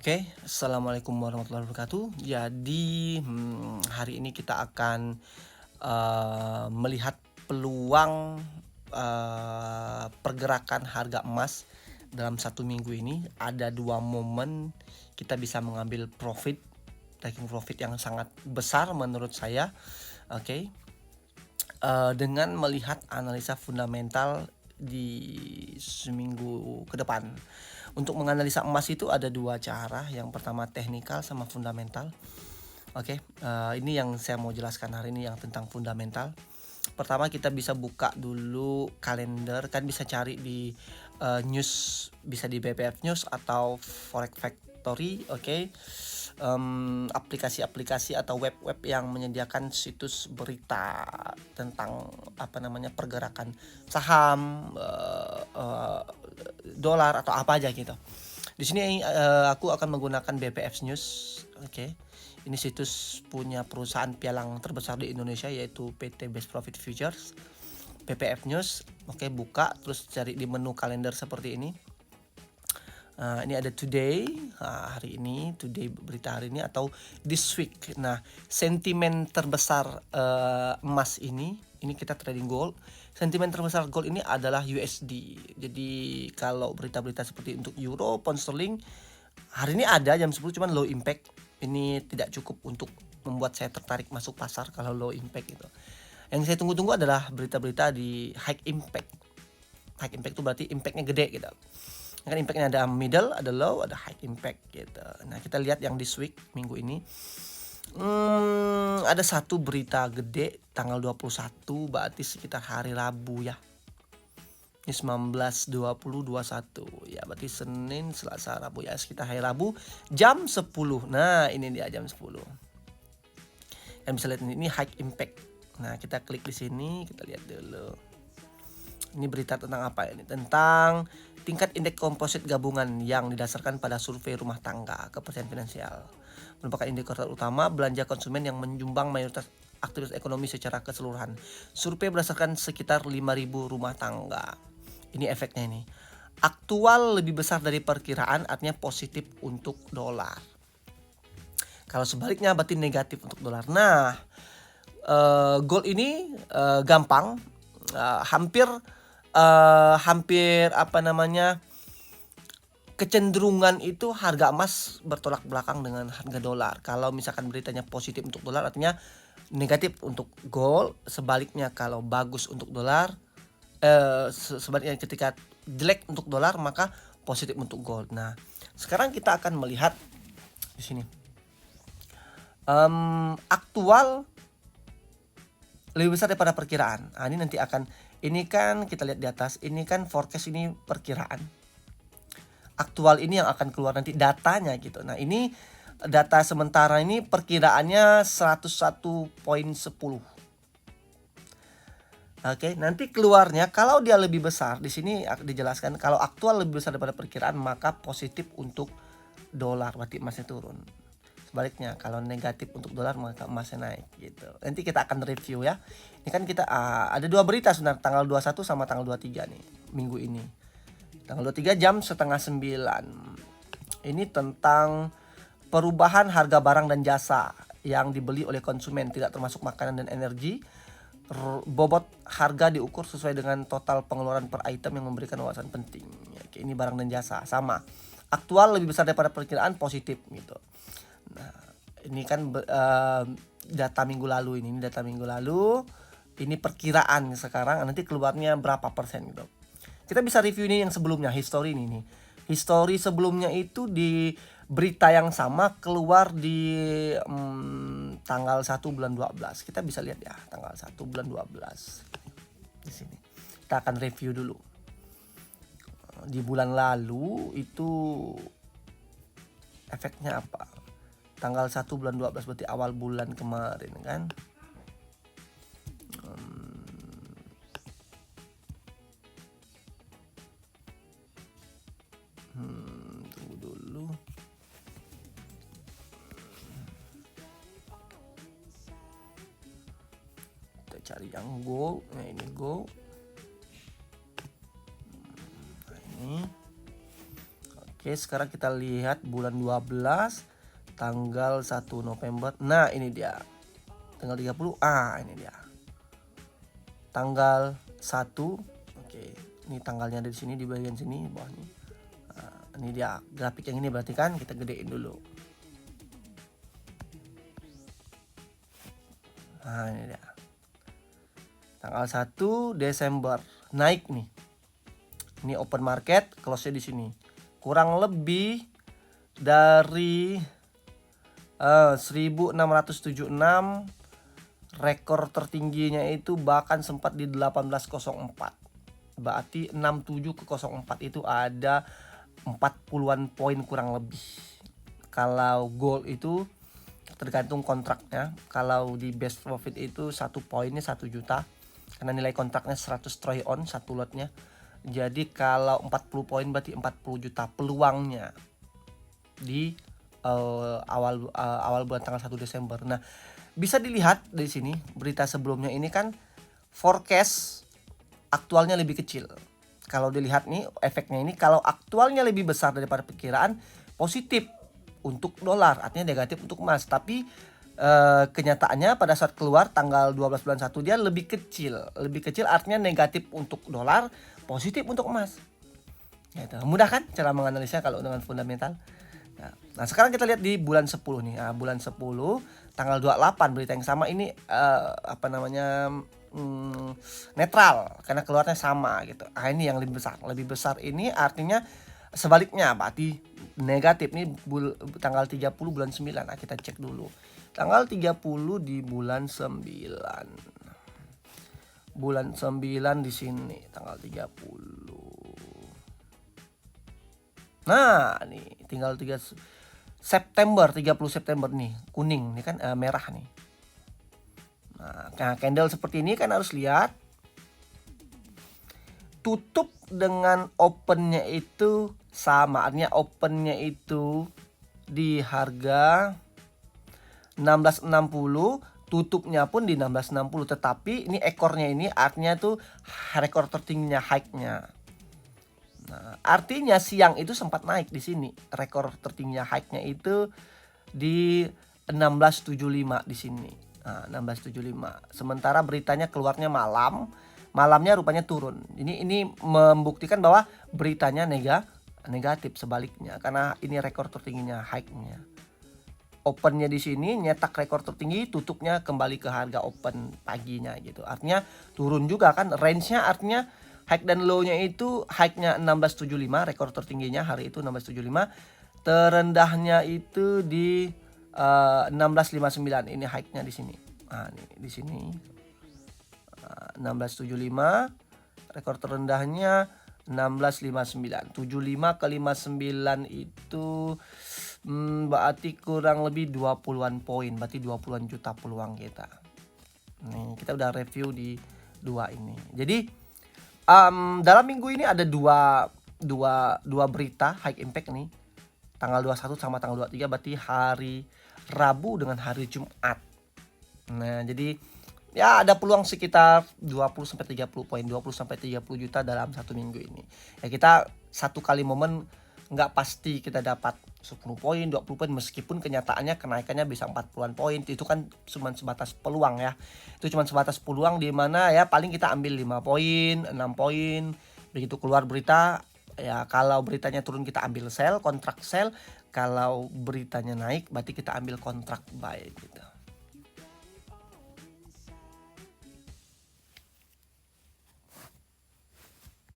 Oke, assalamualaikum warahmatullahi wabarakatuh. Jadi hari ini kita akan melihat peluang pergerakan harga emas dalam 1 minggu ini. Ada 2 momen kita bisa mengambil taking profit yang sangat besar menurut saya. Oke, dengan melihat analisa fundamental di seminggu ke depan. Untuk menganalisa emas itu ada 2 cara. Yang pertama teknikal sama fundamental. Oke, ini yang saya mau jelaskan hari ini yang tentang fundamental. Pertama kita bisa buka dulu kalender, kan bisa cari di news, bisa di BPF News atau Forex Factory. Oke. Aplikasi-aplikasi atau web-web yang menyediakan situs berita tentang pergerakan saham, dolar atau apa aja gitu. Di sini aku akan menggunakan BPF News. Oke. Ini situs punya perusahaan pialang terbesar di Indonesia yaitu PT Best Profit Futures. BPF News. Oke, buka terus cari di menu kalender seperti ini. Ini ada today, hari ini, today berita hari ini atau this week. Nah, sentimen terbesar emas ini kita trading gold. Sentimen terbesar gold ini adalah USD. Jadi kalau berita-berita seperti untuk euro, pound sterling hari ini ada jam 10 cuman low impact. Ini tidak cukup untuk membuat saya tertarik masuk pasar kalau low impact gitu. Yang saya tunggu-tunggu adalah berita-berita di high impact. High impact itu berarti impactnya gede gitu. Kan impactnya ada middle, ada low, ada high impact gitu. Nah kita lihat yang this week, minggu ini. Ada satu berita gede tanggal 21, berarti sekitar hari Rabu ya. Ini 19, 20, 21. Ya berarti Senin, Selasa, Rabu ya. Sekitar hari Rabu jam 10. Nah ini dia jam 10. Yang bisa lihat ini high impact. Nah kita klik di sini, kita lihat dulu. Ini berita tentang apa ini? Tentang tingkat indeks komposit gabungan yang didasarkan pada survei rumah tangga kepercayaan finansial. Merupakan indikator utama belanja konsumen yang menyumbang mayoritas aktivitas ekonomi secara keseluruhan. Survei berdasarkan sekitar 5.000 rumah tangga. Ini efeknya ini. Aktual lebih besar dari perkiraan, artinya positif untuk dolar. Kalau sebaliknya berarti negatif untuk dolar. Nah, gold ini gampang, hampir kecenderungan itu harga emas bertolak belakang dengan harga dolar. Kalau misalkan beritanya positif untuk dolar artinya negatif untuk gold. Sebaliknya kalau bagus untuk dolar, sebaliknya ketika jelek untuk dolar maka positif untuk gold. Nah sekarang kita akan melihat di sini aktual lebih besar daripada perkiraan. Ini nanti ini kan kita lihat di atas, ini kan forecast, ini perkiraan. Aktual ini yang akan keluar nanti datanya gitu. Nah ini data sementara ini perkiraannya 101.10. Oke, nanti keluarnya kalau dia lebih besar, di sini dijelaskan kalau aktual lebih besar daripada perkiraan maka positif untuk dolar, berarti emasnya turun. Sebaliknya kalau negatif untuk dolar maka emasnya naik gitu. Nanti kita akan review ya. Ini kan kita ada 2 berita sebenarnya, tanggal 21 sama tanggal 23 nih minggu ini. Tanggal 23 jam setengah 9. Ini tentang perubahan harga barang dan jasa yang dibeli oleh konsumen tidak termasuk makanan dan energi. Bobot harga diukur sesuai dengan total pengeluaran per item yang memberikan wawasan penting. Ini barang dan jasa sama. Aktual lebih besar daripada perkiraan, positif gitu. Nah, ini kan data minggu lalu ini data minggu lalu. Ini perkiraan sekarang, nanti keluarnya berapa persen gitu. Kita bisa review ini yang sebelumnya, history ini nih. History sebelumnya itu di berita yang sama keluar di tanggal 1 bulan 12. Kita bisa lihat ya, tanggal 1 bulan 12. Di sini. Kita akan review dulu. Di bulan lalu itu efeknya apa? Tanggal 1 bulan 12 berarti awal bulan kemarin kan. Tunggu dulu. Kita cari yang gold. Nah ini gold. Nah ini. Oke, sekarang kita lihat bulan 12 tanggal 1 November. Nah, ini dia. Tanggal 30. Ini dia. Tanggal 1. Oke, ini tanggalnya ada di sini di bagian sini bawah nih. Ini dia grafik yang ini, berarti kan kita gedein dulu. Nah, ini dia. Tanggal 1 Desember naik nih. Ini open market, close-nya di sini. Kurang lebih dari 1676, rekor tertingginya itu bahkan sempat di 1804. Berarti 67 ke 04 itu ada 40-an poin kurang lebih. Kalau gold itu tergantung kontraknya. Kalau di best profit itu 1 poinnya 1 juta. Karena nilai kontraknya 100 try on satu lotnya. Jadi kalau 40 poin berarti 40 juta peluangnya di awal bulan tanggal 1 Desember. Nah, bisa dilihat dari sini berita sebelumnya ini kan forecast aktualnya lebih kecil. Kalau dilihat nih efeknya ini, kalau aktualnya lebih besar daripada perkiraan, positif untuk dolar, artinya negatif untuk emas. Tapi kenyataannya pada saat keluar tanggal 12 bulan 1 dia lebih kecil. Lebih kecil artinya negatif untuk dolar, positif untuk emas. Gitu. Mudah kan cara menganalisa kalau dengan fundamental. Nah, sekarang kita lihat di bulan 10 nih. Nah, bulan 10 tanggal 28 berita yang sama ini netral karena keluarnya sama gitu. Ini yang lebih besar. Lebih besar ini artinya sebaliknya, berarti negatif nih tanggal 30 bulan 9. Nah, kita cek dulu. Tanggal 30 di bulan 9. Bulan 9 di sini tanggal 30. Nah, nih tinggal 30 September nih, kuning nih kan, merah nih. Nah, candle seperti ini kan harus lihat tutup dengan opennya itu sama, artinya opennya itu di harga 1660, tutupnya pun di 1660, tetapi ini ekornya ini artinya tuh rekor tertingginya, high-nya. Nah, artinya siang itu sempat naik di sini. Rekor tertingginya high-nya itu di 1675 di sini. Nah, 1675. Sementara beritanya keluarnya malamnya rupanya turun. Ini membuktikan bahwa beritanya negatif sebaliknya, karena ini rekor tertingginya high-nya. Opennya di sini nyetak rekor tertinggi, tutupnya kembali ke harga open paginya gitu. Artinya turun juga kan, range-nya artinya high dan low-nya itu high-nya 1675, rekor tertingginya hari itu 1675. Terendahnya itu di 1659, ini high-nya di sini. Nah, nih di sini 1675, rekor terendahnya 1659. 75 ke 59 itu berarti kurang lebih 20-an poin, berarti 20-an juta peluang kita. Nih, kita udah review di dua ini. Jadi dalam minggu ini ada dua berita high impact nih. Tanggal 21 sama tanggal 23, berarti hari Rabu dengan hari Jumat. Nah, jadi ya ada peluang sekitar 20 sampai 30 poin, 20 sampai 30 juta dalam satu minggu ini. Ya, kita satu kali momen nggak pasti kita dapat 10 poin, 20 poin, meskipun kenyataannya kenaikannya bisa 40-an poin. Itu kan cuma sebatas peluang ya. Itu cuma sebatas peluang, di mana ya paling kita ambil 5 poin, 6 poin. Begitu keluar berita, ya kalau beritanya turun kita ambil sell, kontrak sell. Kalau beritanya naik berarti kita ambil kontrak buy gitu.